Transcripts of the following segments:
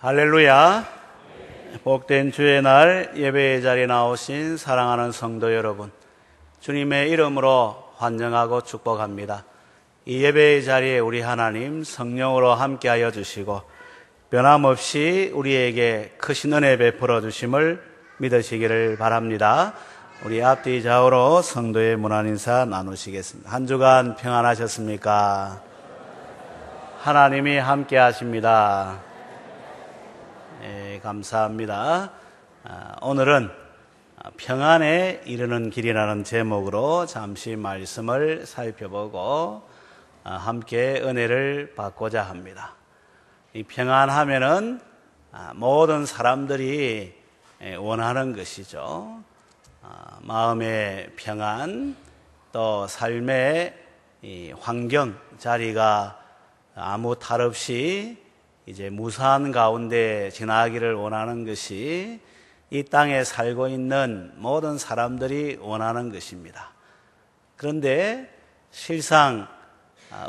할렐루야. 복된 주의 날 예배의 자리에 나오신 사랑하는 성도 여러분, 주님의 이름으로 환영하고 축복합니다. 이 예배의 자리에 우리 하나님 성령으로 함께하여 주시고 변함없이 우리에게 크신 은혜 베풀어 주심을 믿으시기를 바랍니다. 우리 앞뒤 좌우로 성도의 문안 인사 나누시겠습니다. 한 주간 평안하셨습니까? 하나님이 함께 하십니다. 네, 감사합니다. 오늘은 평안에 이르는 길이라는 제목으로 잠시 말씀을 살펴보고 함께 은혜를 받고자 합니다. 이 평안하면은 모든 사람들이 원하는 것이죠. 마음의 평안, 또 삶의 이 환경, 자리가 아무 탈 없이 이제 무사한 가운데 지나기를 원하는 것이 이 땅에 살고 있는 모든 사람들이 원하는 것입니다. 그런데 실상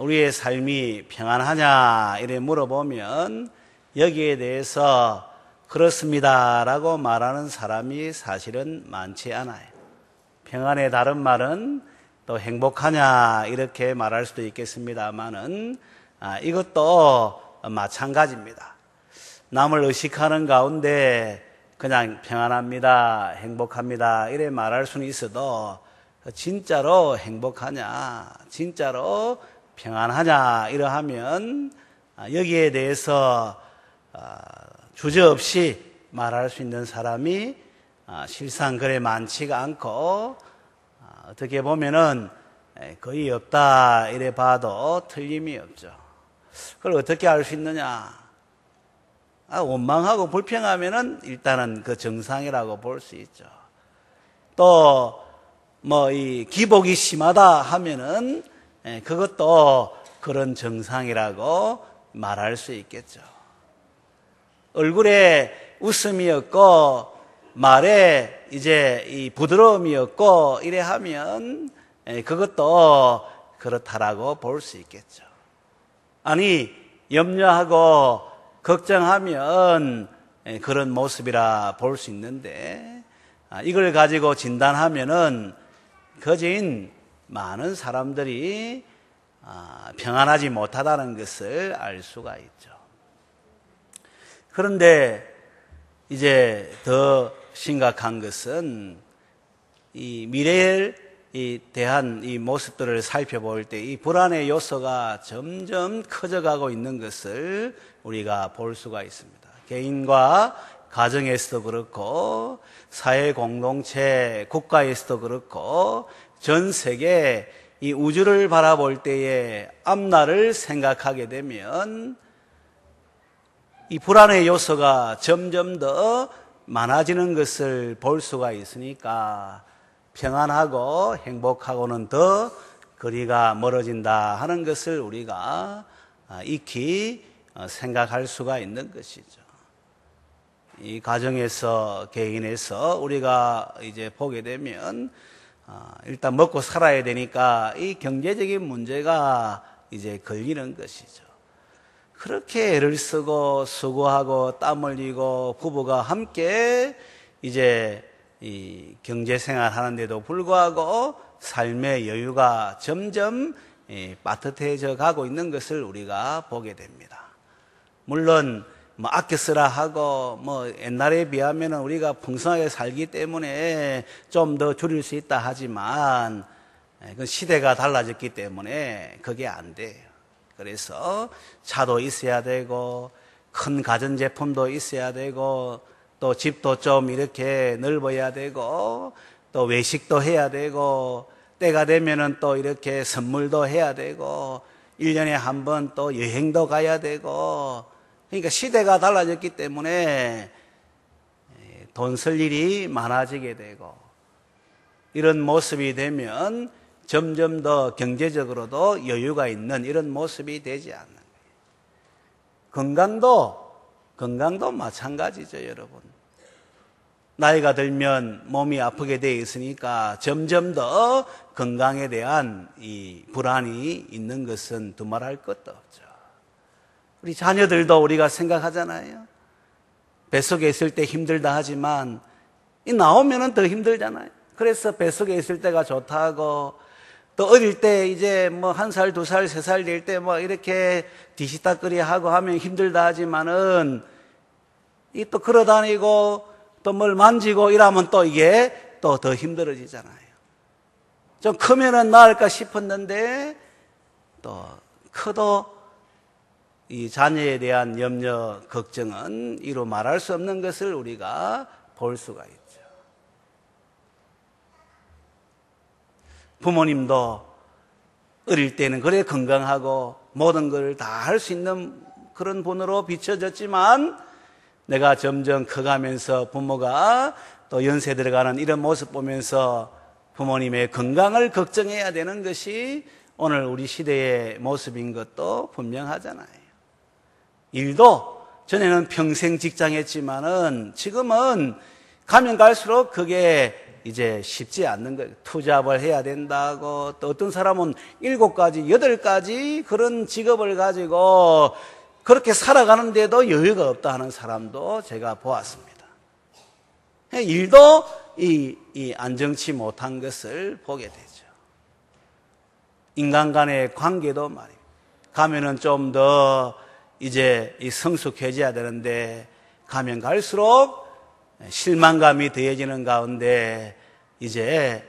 우리의 삶이 평안하냐 이래 물어보면 여기에 대해서 그렇습니다라고 말하는 사람이 사실은 많지 않아요. 평안의 다른 말은 또 행복하냐 이렇게 말할 수도 있겠습니다만은 이것도 마찬가지입니다. 남을 의식하는 가운데 그냥 평안합니다, 행복합니다 이래 말할 수는 있어도 진짜로 행복하냐, 진짜로 평안하냐 이러하면 여기에 대해서 주저없이 말할 수 있는 사람이 실상 그래 많지가 않고 어떻게 보면은 거의 없다 이래 봐도 틀림이 없죠. 그걸 어떻게 알 수 있느냐? 원망하고 불평하면은 일단은 그 정상이라고 볼 수 있죠. 또 이 기복이 심하다 하면은 그것도 그런 정상이라고 말할 수 있겠죠. 얼굴에 웃음이 없고 말에 이제 이 부드러움이 없고 이래 하면 그것도 그렇다라고 볼 수 있겠죠. 아니, 염려하고 걱정하면 그런 모습이라 볼 수 있는데 이걸 가지고 진단하면은 거진 많은 사람들이 평안하지 못하다는 것을 알 수가 있죠. 그런데 이제 더 심각한 것은 이 미래에 대한 이 모습들을 살펴볼 때 이 불안의 요소가 점점 커져가고 있는 것을 우리가 볼 수가 있습니다. 개인과 가정에서도 그렇고 사회 공동체, 국가에서도 그렇고 전 세계 이 우주를 바라볼 때에 앞날을 생각하게 되면 이 불안의 요소가 점점 더 많아지는 것을 볼 수가 있으니까 평안하고 행복하고는 더 거리가 멀어진다 하는 것을 우리가 익히 생각할 수가 있는 것이죠. 이 가정에서, 개인에서 우리가 이제 보게 되면 일단 먹고 살아야 되니까 이 경제적인 문제가 이제 걸리는 것이죠. 그렇게 애를 쓰고 수고하고 땀 흘리고 부부가 함께 이제 이 경제생활 하는데도 불구하고 삶의 여유가 점점 빠듯해져 가고 있는 것을 우리가 보게 됩니다. 물론 아껴 쓰라 하고 옛날에 비하면 우리가 풍성하게 살기 때문에 좀 더 줄일 수 있다 하지만 그 시대가 달라졌기 때문에 그게 안 돼요. 그래서 차도 있어야 되고 큰 가전제품도 있어야 되고 또 집도 좀 이렇게 넓어야 되고 또 외식도 해야 되고 때가 되면은 또 이렇게 선물도 해야 되고 1년에 한 번 또 여행도 가야 되고 그러니까 시대가 달라졌기 때문에 돈 쓸 일이 많아지게 되고 이런 모습이 되면 점점 더 경제적으로도 여유가 있는 이런 모습이 되지 않는 거예요. 건강도 마찬가지죠, 여러분. 나이가 들면 몸이 아프게 되어 있으니까 점점 더 건강에 대한 이 불안이 있는 것은 두말할 것도 없죠. 우리 자녀들도 우리가 생각하잖아요. 뱃속에 있을 때 힘들다 하지만 이 나오면은 더 힘들잖아요. 그래서 뱃속에 있을 때가 좋다고, 또 어릴 때 이제 뭐 1살, 2살, 3살 될 때 뭐 이렇게 디시다거리 하고 하면 힘들다 하지만은 이 또 걸어다니고 또 뭘 만지고 이러면 또 이게 또 더 힘들어지잖아요. 좀 크면은 나을까 싶었는데 또 커도 이 자녀에 대한 염려, 걱정은 이루 말할 수 없는 것을 우리가 볼 수가 있죠. 부모님도 어릴 때는 그래 건강하고 모든 걸 다 할 수 있는 그런 분으로 비춰졌지만 내가 점점 커가면서 부모가 또 연세 들어가는 이런 모습 보면서 부모님의 건강을 걱정해야 되는 것이 오늘 우리 시대의 모습인 것도 분명하잖아요. 일도 전에는 평생 직장했지만은 지금은 가면 갈수록 그게 이제 쉽지 않는 거예요. 투잡을 해야 된다고, 또 어떤 사람은 7가지, 8가지 그런 직업을 가지고 그렇게 살아가는데도 여유가 없다 하는 사람도 제가 보았습니다. 일도 이 안정치 못한 것을 보게 되죠. 인간 간의 관계도 말이에요. 가면은 좀 더 이제 성숙해져야 되는데 가면 갈수록 실망감이 더해지는 가운데 이제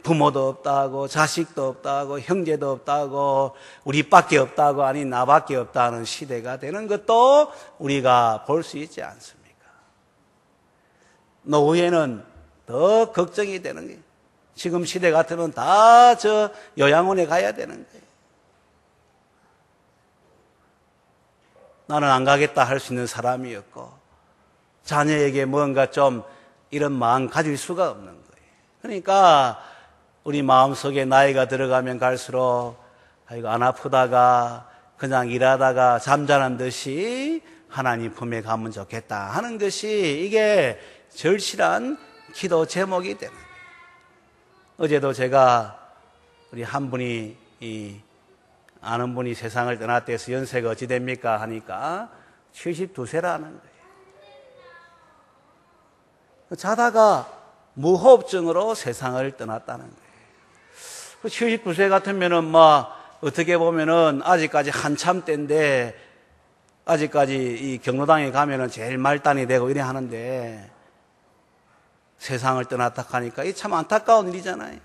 부모도 없다고, 자식도 없다고, 형제도 없다고, 우리밖에 없다고, 아니 나밖에 없다는 시대가 되는 것도 우리가 볼 수 있지 않습니까? 노후에는 더 걱정이 되는 거예요. 지금 시대 같으면 다 저 요양원에 가야 되는 거예요. 나는 안 가겠다 할 수 있는 사람이었고 자녀에게 뭔가 좀 이런 마음 가질 수가 없는 거예요. 그러니까 우리 마음속에 나이가 들어가면 갈수록 아이고 안 아프다가 그냥 일하다가 잠자는 듯이 하나님 품에 가면 좋겠다 하는 것이 이게 절실한 기도 제목이 되는 거예요. 어제도 제가 우리 한 분이 아는 분이 세상을 떠났다 해서 연세가 어찌 됩니까 하니까 72세라는 거예요. 자다가 무호흡증으로 세상을 떠났다는 거예요. 79세 같으면은 어떻게 보면은 아직까지 한참 때인데 아직까지 이 경로당에 가면은 제일 말단이 되고 이래 하는데 세상을 떠났다 하니까 이 참 안타까운 일이잖아요.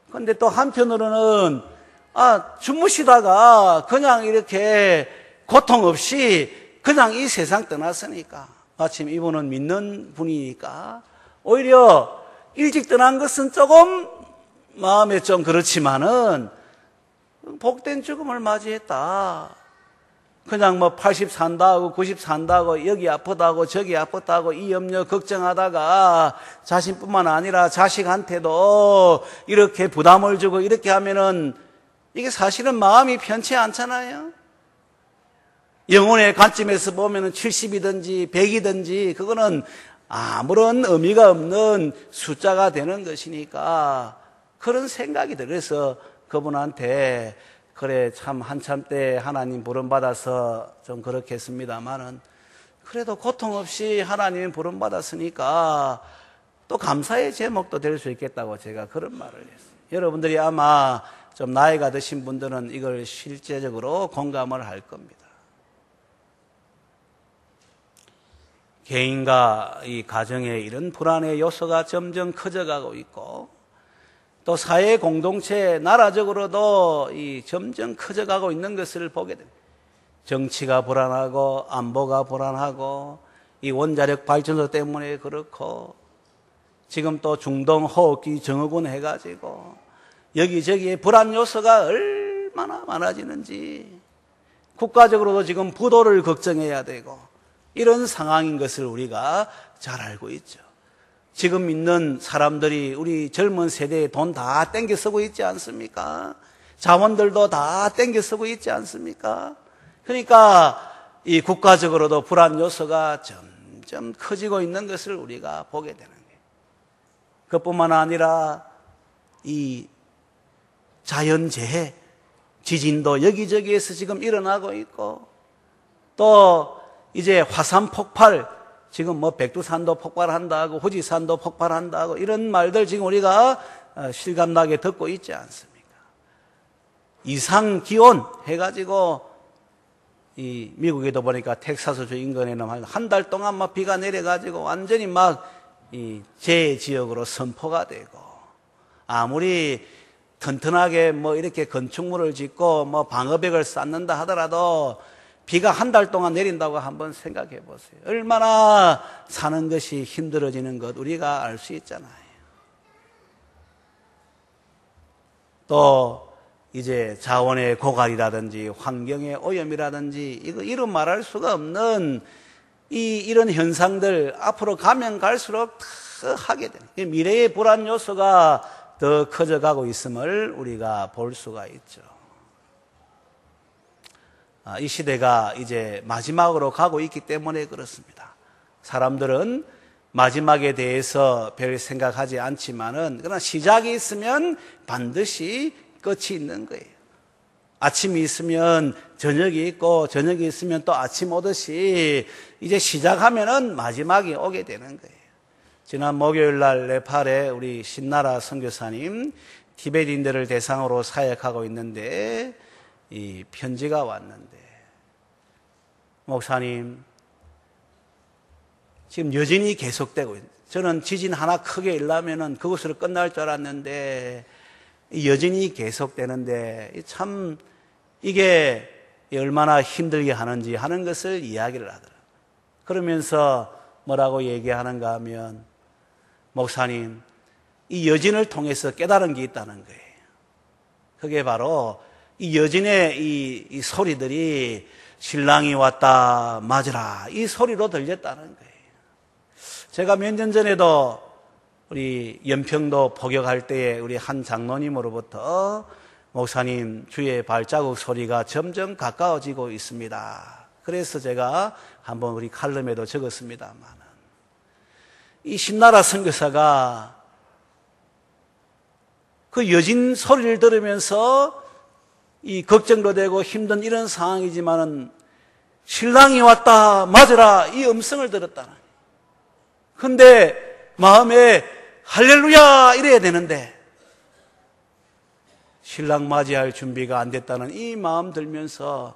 그런데 또 한편으로는 주무시다가 그냥 이렇게 고통 없이 그냥 이 세상 떠났으니까 마침 이분은 믿는 분이니까 오히려 일찍 떠난 것은 조금 마음에 좀 그렇지만은 복된 죽음을 맞이했다. 그냥 80 산다고 90 산다고 여기 아프다고 저기 아프다고 이 염려 걱정하다가 자신뿐만 아니라 자식한테도 이렇게 부담을 주고 이렇게 하면은 이게 사실은 마음이 편치 않잖아요. 영혼의 관점에서 보면은 70이든지 100이든지 그거는 아무런 의미가 없는 숫자가 되는 것이니까 그런 생각이 들어서 그분한테 그래 참 한참 때 하나님 부름받아서 좀 그렇게 했습니다만은 그래도 고통 없이 하나님 부름받았으니까 또 감사의 제목도 될 수 있겠다고 제가 그런 말을 했어요. 여러분들이 아마 좀 나이가 드신 분들은 이걸 실제적으로 공감을 할 겁니다. 개인과 이 가정에 이런 불안의 요소가 점점 커져가고 있고 또 사회 공동체, 나라적으로도 이 점점 커져가고 있는 것을 보게 됩니다. 정치가 불안하고 안보가 불안하고 이 원자력 발전소 때문에 그렇고 지금 또 중동 호흡기 증후군 해가지고 여기저기에 불안 요소가 얼마나 많아지는지 국가적으로도 지금 부도를 걱정해야 되고 이런 상황인 것을 우리가 잘 알고 있죠. 지금 있는 사람들이 우리 젊은 세대에 돈 다 땡겨 쓰고 있지 않습니까? 자원들도 다 땡겨 쓰고 있지 않습니까? 그러니까 이 국가적으로도 불안 요소가 점점 커지고 있는 것을 우리가 보게 되는 거예요. 그뿐만 아니라 이 자연재해, 지진도 여기저기에서 지금 일어나고 있고 또 이제 화산 폭발, 지금 뭐 백두산도 폭발한다고 후지산도 폭발한다고 이런 말들 지금 우리가 실감나게 듣고 있지 않습니까? 이상 기온 해가지고 이 미국에도 보니까 텍사스주 인근에는 한 달 동안 막 비가 내려가지고 완전히 막 이 재해 지역으로 선포가 되고, 아무리 튼튼하게 뭐 이렇게 건축물을 짓고 뭐 방어벽을 쌓는다 하더라도 비가 한 달 동안 내린다고 한번 생각해 보세요. 얼마나 사는 것이 힘들어지는 것 우리가 알 수 있잖아요. 또 이제 자원의 고갈이라든지 환경의 오염이라든지 이런 말할 수가 없는 이런 현상들 앞으로 가면 갈수록 더 하게 되는, 미래의 불안 요소가 더 커져가고 있음을 우리가 볼 수가 있죠. 이 시대가 이제 마지막으로 가고 있기 때문에 그렇습니다. 사람들은 마지막에 대해서 별 생각하지 않지만은, 그러나 시작이 있으면 반드시 끝이 있는 거예요. 아침이 있으면 저녁이 있고, 저녁이 있으면 또 아침 오듯이 이제 시작하면은 마지막이 오게 되는 거예요. 지난 목요일 날 네팔에 우리 신나라 선교사님 티베트인들을 대상으로 사역하고 있는데 이 편지가 왔는데, 목사님 지금 여진이 계속되고 있어요. 저는 지진 하나 크게 일라면은 그것으로 끝날 줄 알았는데 이 여진이 계속되는데 참 이게 얼마나 힘들게 하는지 하는 것을 이야기를 하더라고요. 그러면서 뭐라고 얘기하는가 하면, 목사님 이 여진을 통해서 깨달은 게 있다는 거예요. 그게 바로 이 여진의 이 소리들이 신랑이 왔다 맞으라 이 소리로 들렸다는 거예요. 제가 몇 년 전에도 우리 연평도 포격할 때에 우리 한 장로님으로부터, 목사님 주의 발자국 소리가 점점 가까워지고 있습니다. 그래서 제가 한번 우리 칼럼에도 적었습니다만, 이 신나라 선교사가 그 여진 소리를 들으면서 이 걱정도 되고 힘든 이런 상황이지만은 신랑이 왔다 맞으라 이 음성을 들었다는 거예요. 근데 마음에 할렐루야 이래야 되는데 신랑 맞이할 준비가 안 됐다는 이 마음 들면서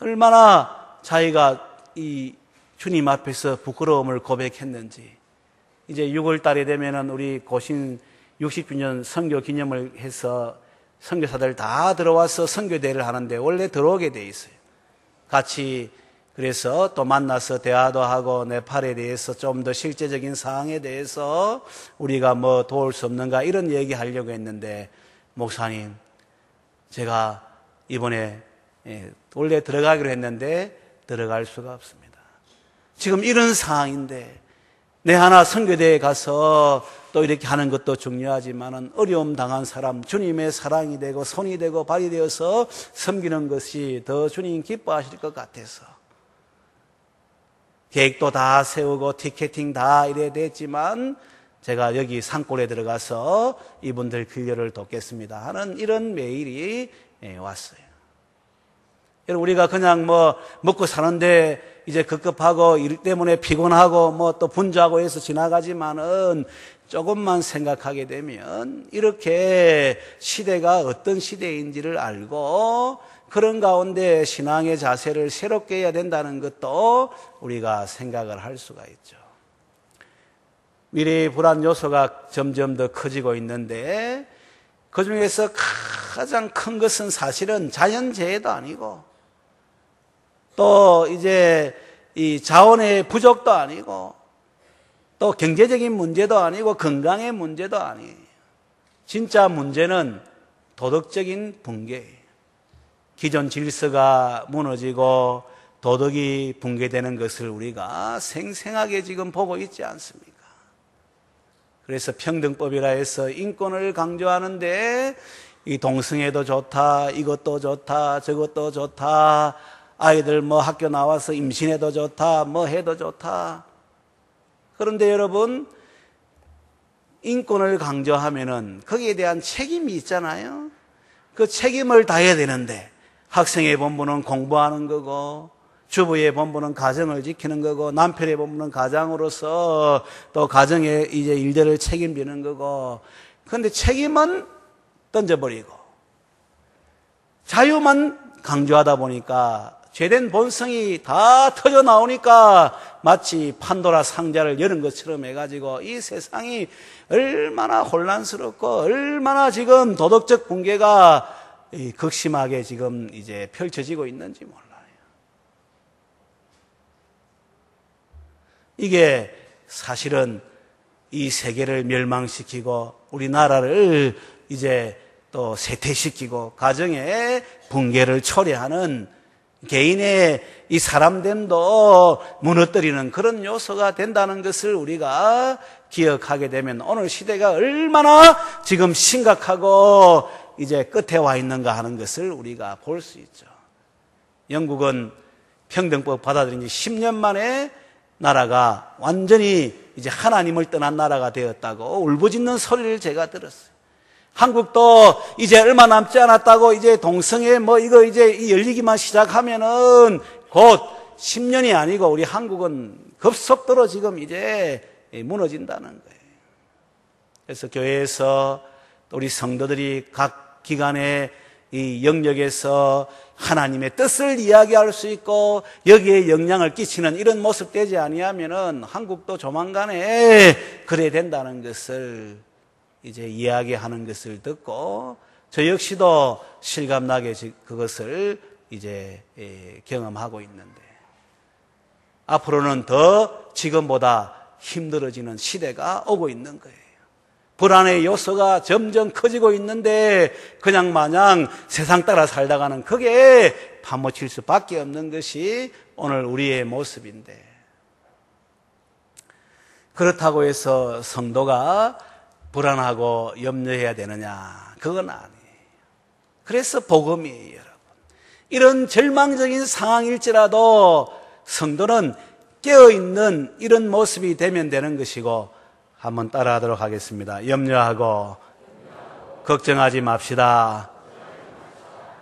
얼마나 자기가 이 주님 앞에서 부끄러움을 고백했는지. 이제 6월 달에 되면은 우리 고신 60주년 선교 기념을 해서 선교사들 다 들어와서 선교대회를 하는데 원래 들어오게 돼 있어요. 같이 그래서 또 만나서 대화도 하고 네팔에 대해서 좀 더 실제적인 상황에 대해서 우리가 뭐 도울 수 없는가 이런 얘기 하려고 했는데, 목사님 제가 이번에 원래 들어가기로 했는데 들어갈 수가 없습니다. 지금 이런 상황인데 내 하나 선교대에 가서 또 이렇게 하는 것도 중요하지만은 어려움 당한 사람 주님의 사랑이 되고 손이 되고 발이 되어서 섬기는 것이 더 주님 기뻐하실 것 같아서 계획도 다 세우고 티켓팅 다 이래 됐지만 제가 여기 산골에 들어가서 이분들 필요를 돕겠습니다 하는 이런 메일이 왔어요. 여러분, 우리가 그냥 뭐 먹고 사는데 이제 급급하고 일 때문에 피곤하고 뭐 또 분주하고 해서 지나가지만은 조금만 생각하게 되면 이렇게 시대가 어떤 시대인지를 알고 그런 가운데 신앙의 자세를 새롭게 해야 된다는 것도 우리가 생각을 할 수가 있죠. 미래의 불안 요소가 점점 더 커지고 있는데 그 중에서 가장 큰 것은 사실은 자연재해도 아니고 또 이제 이 자원의 부족도 아니고 또 경제적인 문제도 아니고 건강의 문제도 아니에요. 진짜 문제는 도덕적인 붕괴예요. 기존 질서가 무너지고 도덕이 붕괴되는 것을 우리가 생생하게 지금 보고 있지 않습니까? 그래서 평등법이라 해서 인권을 강조하는데 이 동성애도 좋다, 이것도 좋다, 저것도 좋다, 아이들 뭐 학교 나와서 임신해도 좋다, 뭐 해도 좋다. 그런데 여러분, 인권을 강조하면은 거기에 대한 책임이 있잖아요. 그 책임을 다해야 되는데 학생의 본분은 공부하는 거고 주부의 본분은 가정을 지키는 거고, 남편의 본분은 가장으로서 또 가정의 이제 일들을 책임지는 거고, 그런데 책임은 던져버리고 자유만 강조하다 보니까 죄된 본성이 다 터져 나오니까 마치 판도라 상자를 여는 것처럼 해가지고 이 세상이 얼마나 혼란스럽고 얼마나 지금 도덕적 붕괴가 극심하게 지금 이제 펼쳐지고 있는지 몰라요. 이게 사실은 이 세계를 멸망시키고 우리나라를 이제 또 쇠퇴시키고 가정의 붕괴를 초래하는 개인의 이 사람됨도 무너뜨리는 그런 요소가 된다는 것을 우리가 기억하게 되면 오늘 시대가 얼마나 지금 심각하고 이제 끝에 와 있는가 하는 것을 우리가 볼 수 있죠. 영국은 평등법 받아들인 지 10년 만에 나라가 완전히 이제 하나님을 떠난 나라가 되었다고 울부짖는 소리를 제가 들었어요. 한국도 이제 얼마 남지 않았다고 이제 동성애 이거 이제 열리기만 시작하면은 곧 10년이 아니고 우리 한국은 급속도로 지금 이제 무너진다는 거예요. 그래서 교회에서 우리 성도들이 각 기관의 이 영역에서 하나님의 뜻을 이야기할 수 있고 여기에 영향을 끼치는 이런 모습 되지 아니하면은 한국도 조만간에 그래야 된다는 것을 이제 이야기하는 것을 듣고 저 역시도 실감나게 그것을 이제 경험하고 있는데 앞으로는 더 지금보다 힘들어지는 시대가 오고 있는 거예요. 불안의 요소가 점점 커지고 있는데 그냥 마냥 세상 따라 살다가는 그게 파묻힐 수밖에 없는 것이 오늘 우리의 모습인데 그렇다고 해서 성도가 불안하고 염려해야 되느냐? 그건 아니에요. 그래서 복음이에요, 여러분. 이런 절망적인 상황일지라도 성도는 깨어있는 이런 모습이 되면 되는 것이고 한번 따라하도록 하겠습니다. 염려하고 걱정하지 맙시다.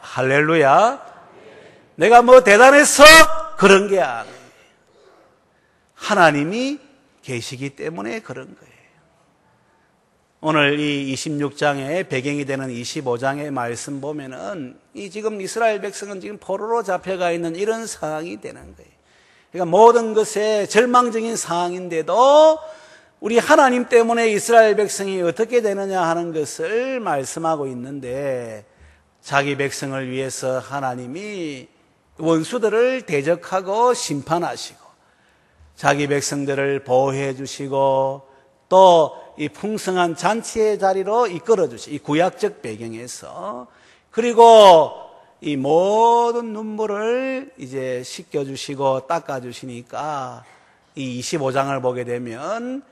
할렐루야. 내가 대단해서 그런 게 아니에요. 하나님이 계시기 때문에 그런 거예요. 오늘 이 26장의 배경이 되는 25장의 말씀 보면은 이 지금 이스라엘 백성은 지금 포로로 잡혀가 있는 이런 상황이 되는 거예요. 그러니까 모든 것에 절망적인 상황인데도 우리 하나님 때문에 이스라엘 백성이 어떻게 되느냐 하는 것을 말씀하고 있는데 자기 백성을 위해서 하나님이 원수들을 대적하고 심판하시고 자기 백성들을 보호해 주시고 또 이 풍성한 잔치의 자리로 이끌어 주시고 이 구약적 배경에서 그리고 이 모든 눈물을 이제 씻겨 주시고 닦아 주시니까 이 25장을 보게 되면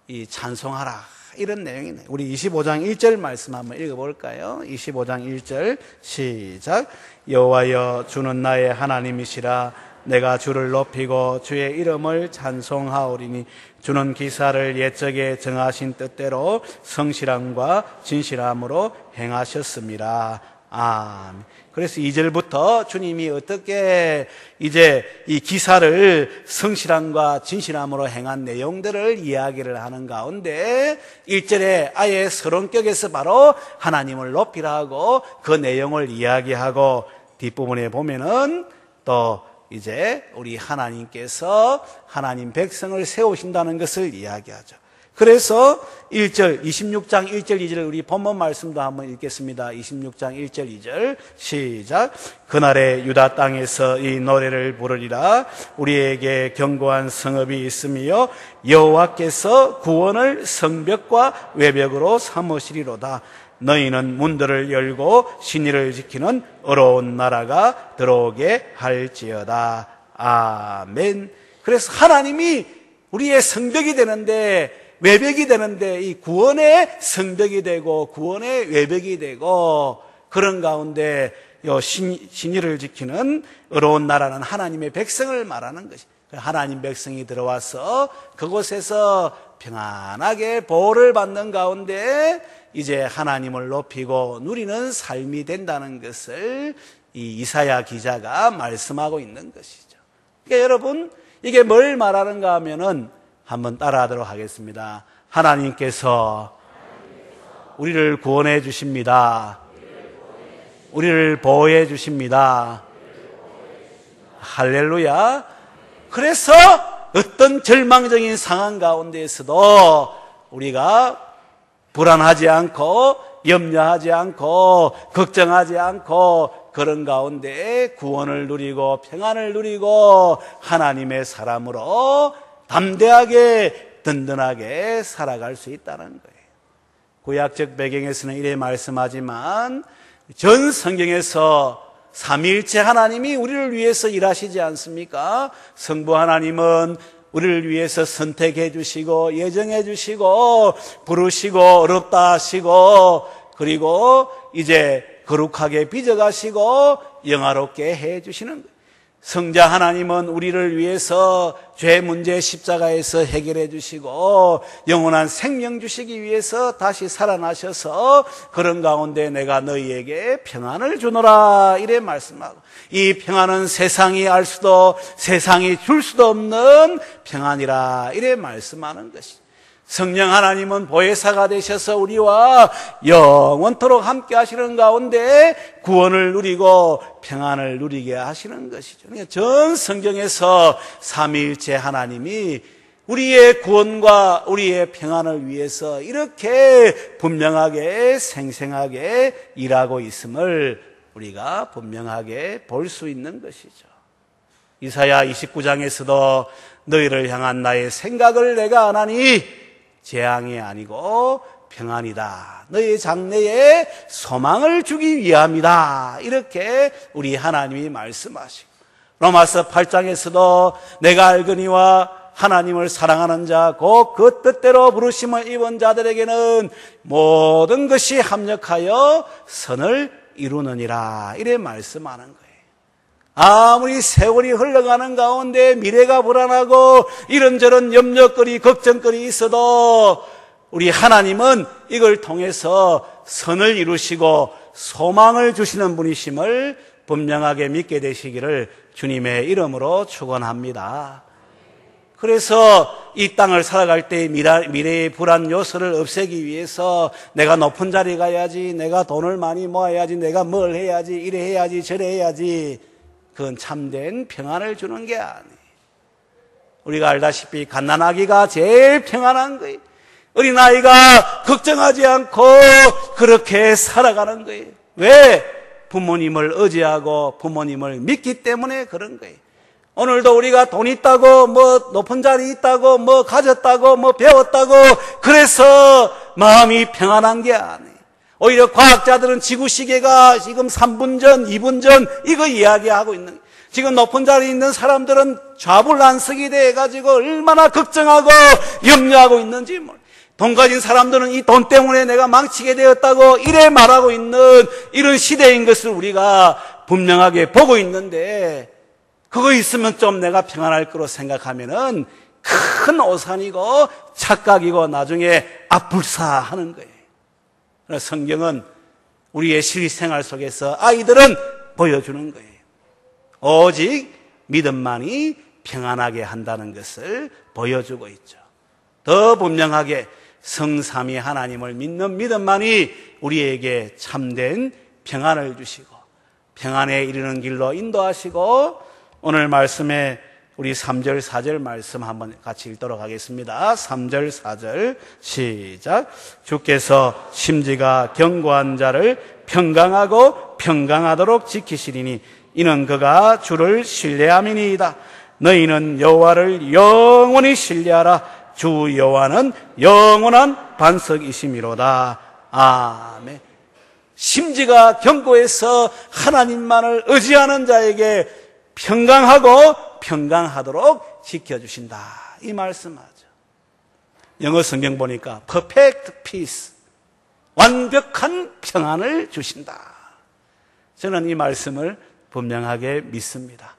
이 찬송하라 이런 내용이네요. 우리 25장 1절 말씀 한번 읽어볼까요? 25장 1절 시작. 여호와여 주는 나의 하나님이시라. 내가 주를 높이고 주의 이름을 찬송하오리니 주는 기사를 옛적에 정하신 뜻대로 성실함과 진실함으로 행하셨습니다. 아멘. 그래서 2절부터 주님이 어떻게 이제 이 기사를 성실함과 진실함으로 행한 내용들을 이야기를 하는 가운데 1절에 아예 서론격에서 바로 하나님을 높이라 하고 그 내용을 이야기하고 뒷부분에 보면은 또 이제 우리 하나님께서 하나님 백성을 세우신다는 것을 이야기하죠. 그래서 1절, 26장 1절 2절 우리 본문 말씀도 한번 읽겠습니다. 26장 1절 2절 시작. 그날에 유다 땅에서 이 노래를 부르리라. 우리에게 견고한 성읍이 있으며 여호와께서 구원을 성벽과 외벽으로 삼으시리로다. 너희는 문들을 열고 신의를 지키는 어려운 나라가 들어오게 할지어다. 아멘. 그래서 하나님이 우리의 성벽이 되는데 외벽이 되는데 이 구원의 성벽이 되고 구원의 외벽이 되고 그런 가운데 신의를 지키는 어려운 나라는 하나님의 백성을 말하는 것이 하나님 백성이 들어와서 그곳에서 평안하게 보호를 받는 가운데 이제 하나님을 높이고 누리는 삶이 된다는 것을 이 이사야 기자가 말씀하고 있는 것이죠. 그러니까 여러분, 이게 뭘 말하는가 하면은 한번 따라하도록 하겠습니다. 하나님께서 우리를 구원해 주십니다. 우리를 보호해 주십니다. 할렐루야. 그래서 어떤 절망적인 상황 가운데에서도 우리가 불안하지 않고 염려하지 않고 걱정하지 않고 그런 가운데 구원을 누리고 평안을 누리고 하나님의 사람으로 담대하게 든든하게 살아갈 수 있다는 거예요. 구약적 배경에서는 이래 말씀하지만 전 성경에서 삼위일체 하나님이 우리를 위해서 일하시지 않습니까? 성부 하나님은 우리를 위해서 선택해 주시고 예정해 주시고 부르시고 어렵다 하시고 그리고 이제 거룩하게 빚어가시고 영화롭게 해 주시는 거예요. 성자 하나님은 우리를 위해서 죄 문제 십자가에서 해결해 주시고 영원한 생명 주시기 위해서 다시 살아나셔서 그런 가운데 내가 너희에게 평안을 주노라 이래 말씀하고, 이 평안은 세상이 알 수도 세상이 줄 수도 없는 평안이라 이래 말씀하는 것이죠. 성령 하나님은 보혜사가 되셔서 우리와 영원토록 함께 하시는 가운데 구원을 누리고 평안을 누리게 하시는 것이죠. 그러니까 전 성경에서 삼위일체 하나님이 우리의 구원과 우리의 평안을 위해서 이렇게 분명하게 생생하게 일하고 있음을 우리가 분명하게 볼 수 있는 것이죠. 이사야 29장에서도 너희를 향한 나의 생각을 내가 아나니 재앙이 아니고 평안이다. 너희 장래에 소망을 주기 위함이다. 이렇게 우리 하나님이 말씀하시고, 로마서 8장에서도 내가 알거니와 하나님을 사랑하는 자 곧 그 뜻대로 부르심을 입은 자들에게는 모든 것이 합력하여 선을 이루느니라. 이래 말씀하는 거예요. 아무리 세월이 흘러가는 가운데 미래가 불안하고 이런저런 염려거리 걱정거리 있어도 우리 하나님은 이걸 통해서 선을 이루시고 소망을 주시는 분이심을 분명하게 믿게 되시기를 주님의 이름으로 축원합니다. 그래서 이 땅을 살아갈 때 미래의 불안 요소를 없애기 위해서 내가 높은 자리 가야지, 내가 돈을 많이 모아야지, 내가 뭘 해야지, 이래 해야지, 저래 해야지, 그건 참된 평안을 주는 게 아니에요. 우리가 알다시피 갓난아기가 제일 평안한 거예요. 어린아이가 걱정하지 않고 그렇게 살아가는 거예요. 왜? 부모님을 의지하고 부모님을 믿기 때문에 그런 거예요. 오늘도 우리가 돈 있다고 뭐 높은 자리 있다고 뭐 가졌다고 뭐 배웠다고 그래서 마음이 평안한 게 아니에요. 오히려 과학자들은 지구시계가 지금 3분 전, 2분 전 이거 이야기하고 있는 거예요. 지금 높은 자리에 있는 사람들은 좌불안석이 돼가지고 얼마나 걱정하고 염려하고 있는지 몰라요. 돈 가진 사람들은 이 돈 때문에 내가 망치게 되었다고 이래 말하고 있는 이런 시대인 것을 우리가 분명하게 보고 있는데, 그거 있으면 좀 내가 평안할 거로 생각하면은 큰 오산이고 착각이고 나중에 앞불사하는 거예요. 그래서 성경은 우리의 실생활 속에서 아이들은 보여주는 거예요. 오직 믿음만이 평안하게 한다는 것을 보여주고 있죠. 더 분명하게 성삼위 하나님을 믿는 믿음만이 우리에게 참된 평안을 주시고 평안에 이르는 길로 인도하시고, 오늘 말씀에 우리 3절 4절 말씀 한번 같이 읽도록 하겠습니다. 3절 4절 시작. 주께서 심지가 견고한 자를 평강하고 평강하도록 지키시리니 이는 그가 주를 신뢰함이니이다. 너희는 여호와를 영원히 신뢰하라. 주 여호와는 영원한 반석이심이로다. 아멘. 심지가 견고해서 하나님만을 의지하는 자에게 평강하고 평강하도록 지켜주신다. 이 말씀하죠. 영어 성경 보니까 perfect peace, 완벽한 평안을 주신다. 저는 이 말씀을 분명하게 믿습니다.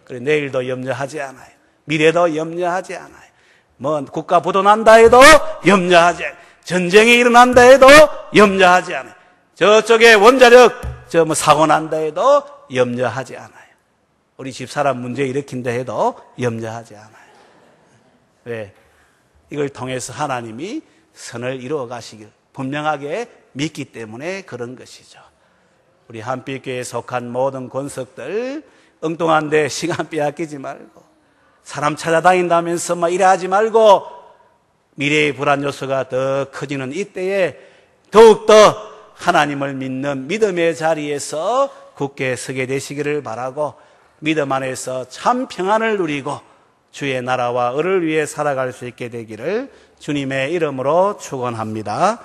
그래, 내일도 염려하지 않아요. 미래도 염려하지 않아요. 뭐 국가 부도난다 해도 염려하지 않아요. 전쟁이 일어난다 해도 염려하지 않아요. 저쪽에 원자력 뭐 사고 난다 해도 염려하지 않아요. 우리 집사람 문제 일으킨다 해도 염려하지 않아요. 왜? 이걸 통해서 하나님이 선을 이루어 가시길 분명하게 믿기 때문에 그런 것이죠. 우리 한빛교회에 속한 모든 권석들 엉뚱한 데 시간 빼앗기지 말고 사람 찾아다닌다면서 막 이래하지 말고 미래의 불안 요소가 더 커지는 이때에 더욱더 하나님을 믿는 믿음의 자리에서 굳게 서게 되시기를 바라고 믿음 안에서 참 평안을 누리고 주의 나라와 을을 위해 살아갈 수 있게 되기를 주님의 이름으로 축원합니다.